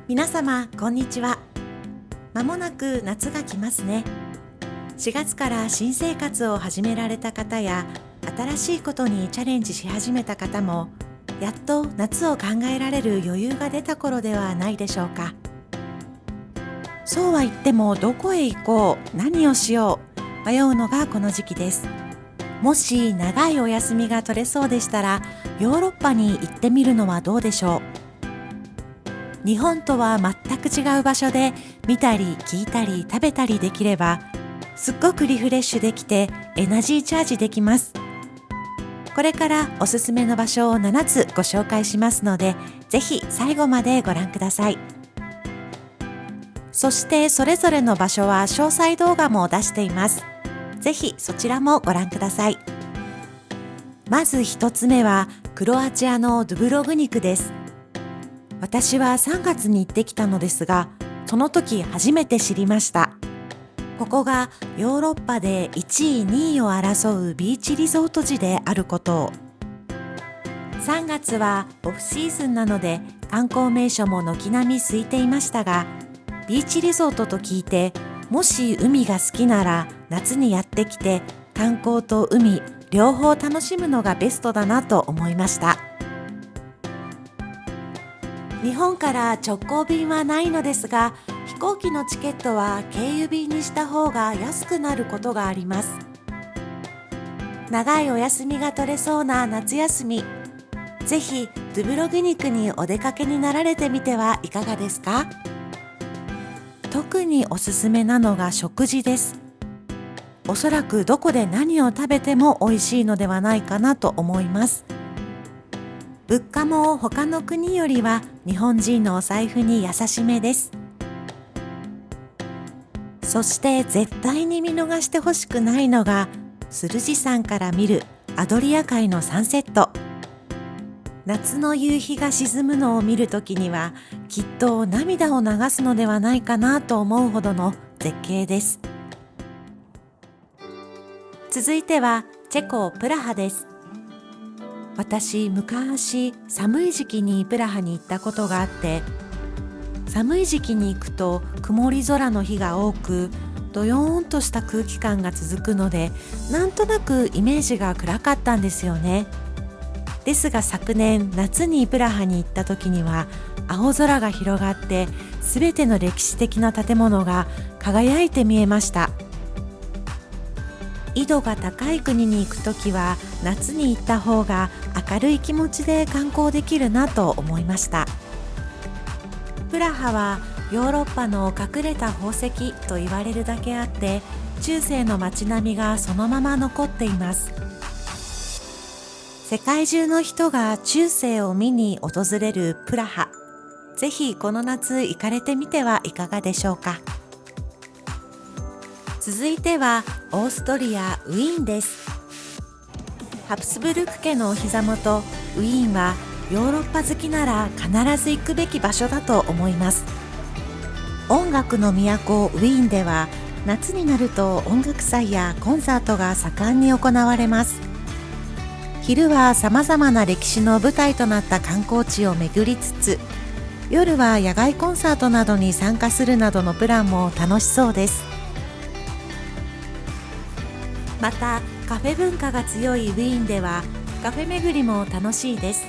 皆様こんにちは。まもなく夏が来ますね。4月から新生活を始められた方や新しいことにチャレンジし始めた方もやっと夏を考えられる余裕が出た頃ではないでしょうか。そうは言ってもどこへ行こう、何をしよう迷うのがこの時期です。もし長いお休みが取れそうでしたらヨーロッパに行ってみるのはどうでしょう。日本とは全く違う場所で見たり聞いたり食べたりできればすっごくリフレッシュできてエナジーチャージできます。これからおすすめの場所を7つご紹介しますのでぜひ最後までご覧ください。そしてそれぞれの場所は詳細動画も出しています。ぜひそちらもご覧ください。まず一つ目はクロアチアのドゥブログニクです。私は3月に行ってきたのですが、その時初めて知りました。ここがヨーロッパで1位2位を争うビーチリゾート地であることを。3月はオフシーズンなので観光名所も軒並み空いていましたが、ビーチリゾートと聞いて、もし海が好きなら夏にやってきて観光と海両方楽しむのがベストだなと思いました。日本から直行便はないのですが、飛行機のチケットは経由便にした方が安くなることがあります。長いお休みが取れそうな夏休み、ぜひドゥブログニクにお出かけになられてみてはいかがですか。特におすすめなのが食事です。おそらくどこで何を食べても美味しいのではないかなと思います。物価も他の国よりは日本人のお財布に優しめです。そして絶対に見逃してほしくないのがスルジ山から見るアドリア海のサンセット。夏の夕日が沈むのを見るときにはきっと涙を流すのではないかなと思うほどの絶景です。続いてはチェコプラハです。私昔寒い時期にプラハに行ったことがあって、寒い時期に行くと曇り空の日が多くどよーんとした空気感が続くのでなんとなくイメージが暗かったんですよね。ですが昨年夏にプラハに行った時には青空が広がってすべての歴史的な建物が輝いて見えました。緯度が高い国に行くときは夏に行った方が明るい気持ちで観光できるなと思いました。プラハはヨーロッパの隠れた宝石と言われるだけあって中世の街並みがそのまま残っています。世界中の人が中世を見に訪れるプラハ、ぜひこの夏行かれてみてはいかがでしょうか。続いてはオーストリア・ウィーンです。ハプスブルク家のお膝元ウィーンはヨーロッパ好きなら必ず行くべき場所だと思います。音楽の都ウィーンでは夏になると音楽祭やコンサートが盛んに行われます。昼はさまざまな歴史の舞台となった観光地を巡りつつ、夜は野外コンサートなどに参加するなどのプランも楽しそうです。またカフェ文化が強いウィーンではカフェ巡りも楽しいです。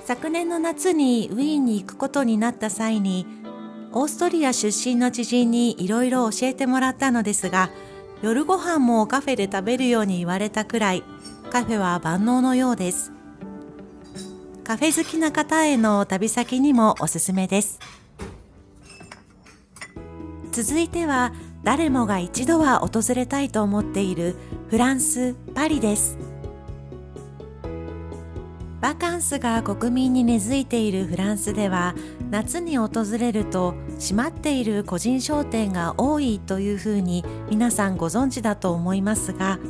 昨年の夏にウィーンに行くことになった際にオーストリア出身の知人にいろいろ教えてもらったのですが、夜ご飯もカフェで食べるように言われたくらいカフェは万能のようです。カフェ好きな方への旅先にもおすすめです。続いては誰もが一度は訪れたいと思っているフランス・パリです。バカンスが国民に根付いているフランスでは夏に訪れると閉まっている個人商店が多いというふうに皆さんご存知だと思いますが、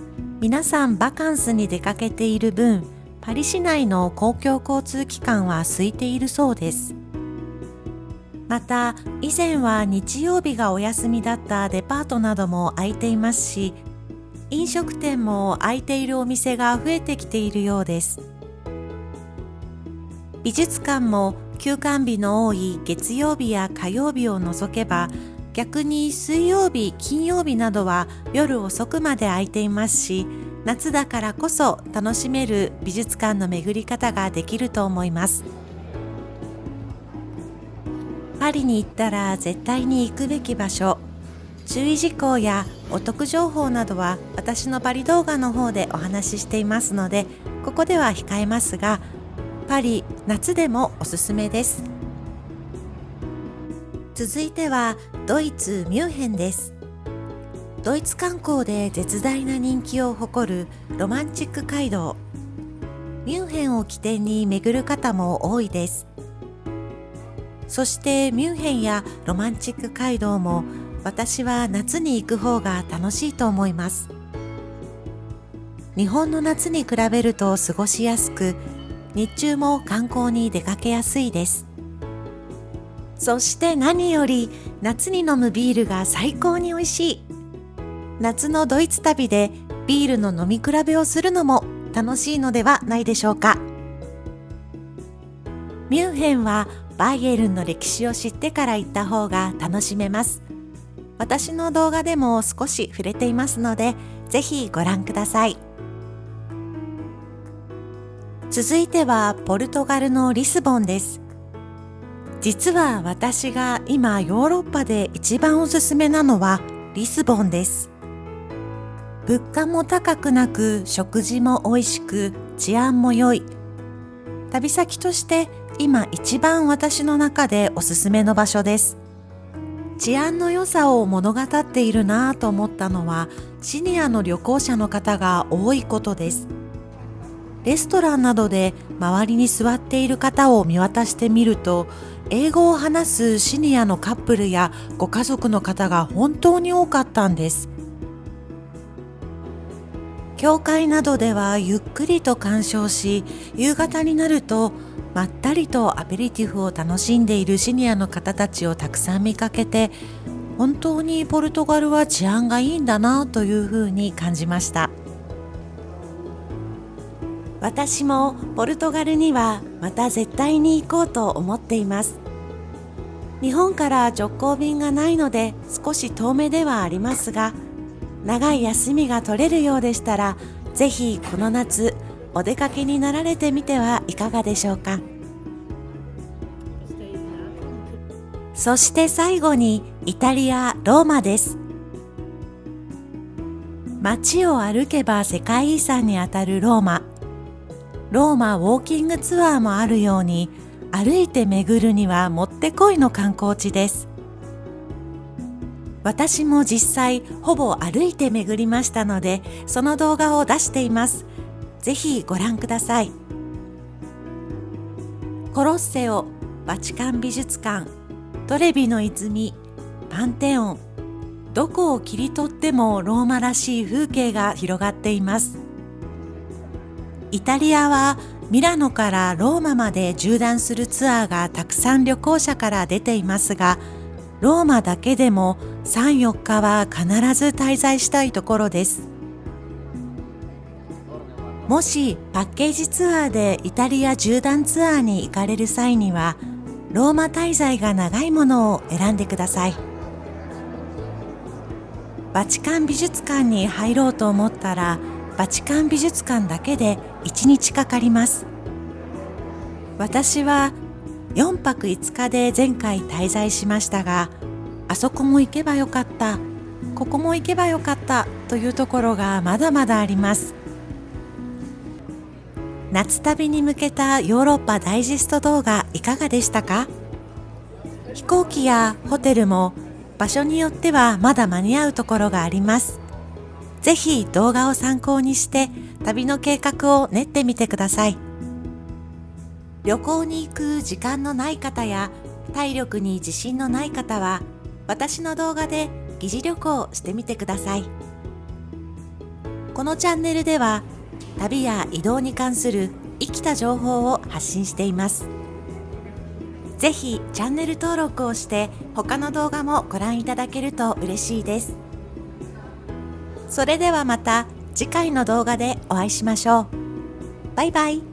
皆さんバカンスに出かけている分パリ市内の公共交通機関は空いているそうです。また以前は日曜日がお休みだったデパートなども開いていますし、飲食店も開いているお店が増えてきているようです。美術館も休館日の多い月曜日や火曜日を除けば、逆に水曜日、金曜日などは夜遅くまで空いていますし、夏だからこそ楽しめる美術館の巡り方ができると思います。パリに行ったら絶対に行くべき場所、注意事項やお得情報などは私のパリ動画の方でお話ししていますので、ここでは控えますが、パリ夏でもおすすめです。続いてはドイツ・ミュンヘンです。ドイツ観光で絶大な人気を誇るロマンチック街道、ミュンヘンを起点に巡る方も多いです。そしてミュンヘンやロマンチック街道も私は夏に行く方が楽しいと思います。日本の夏に比べると過ごしやすく、日中も観光に出かけやすいです。そして何より夏に飲むビールが最高に美味しい。夏のドイツ旅でビールの飲み比べをするのも楽しいのではないでしょうか。ミュンヘンはバイエルンの歴史を知ってから行った方が楽しめます。私の動画でも少し触れていますので、ぜひご覧ください。続いてはポルトガルのリスボンです。実は私が今ヨーロッパで一番おすすめなのはリスボンです。物価も高くなく、食事も美味しく、治安も良い。旅先として今一番私の中でおすすめの場所です。治安の良さを物語っているなぁと思ったのは、シニアの旅行者の方が多いことです。レストランなどで周りに座っている方を見渡してみると、英語を話すシニアのカップルやご家族の方が本当に多かったんです。教会などではゆっくりと鑑賞し、夕方になるとまったりとアペリティフを楽しんでいるシニアの方たちをたくさん見かけて、本当にポルトガルは治安がいいんだなというふうに感じました。私もポルトガルにはまた絶対に行こうと思っています。日本から直行便がないので少し遠めではありますが、長い休みが取れるようでしたら、ぜひこの夏お出かけになられてみてはいかがでしょうか。そして最後にイタリア・ローマです。街を歩けば世界遺産にあたるローマ。ローマウォーキングツアーもあるように、歩いて巡るにはもってこいの観光地です。私も実際ほぼ歩いて巡りましたので、その動画を出しています。ぜひご覧ください。コロッセオ、バチカン美術館、トレビの泉、パンテオン、どこを切り取ってもローマらしい風景が広がっています。イタリアはミラノからローマまで縦断するツアーがたくさん旅行者から出ていますが、ローマだけでも3、4日は必ず滞在したいところです。もしパッケージツアーでイタリア縦断ツアーに行かれる際には、ローマ滞在が長いものを選んでください。バチカン美術館に入ろうと思ったら、バチカン美術館だけで1日かかります。私は4泊5日で前回滞在しましたが、あそこも行けばよかった、ここも行けばよかったというところがまだまだあります。夏旅に向けたヨーロッパダイジェスト動画いかがでしたか？飛行機やホテルも場所によってはまだ間に合うところがあります。ぜひ動画を参考にして旅の計画を練ってみてください。旅行に行く時間のない方や体力に自信のない方は、私の動画で疑似旅行してみてください。このチャンネルでは旅や移動に関する生きた情報を発信しています。ぜひチャンネル登録をして他の動画もご覧いただけると嬉しいです。それではまた次回の動画でお会いしましょう。バイバイ。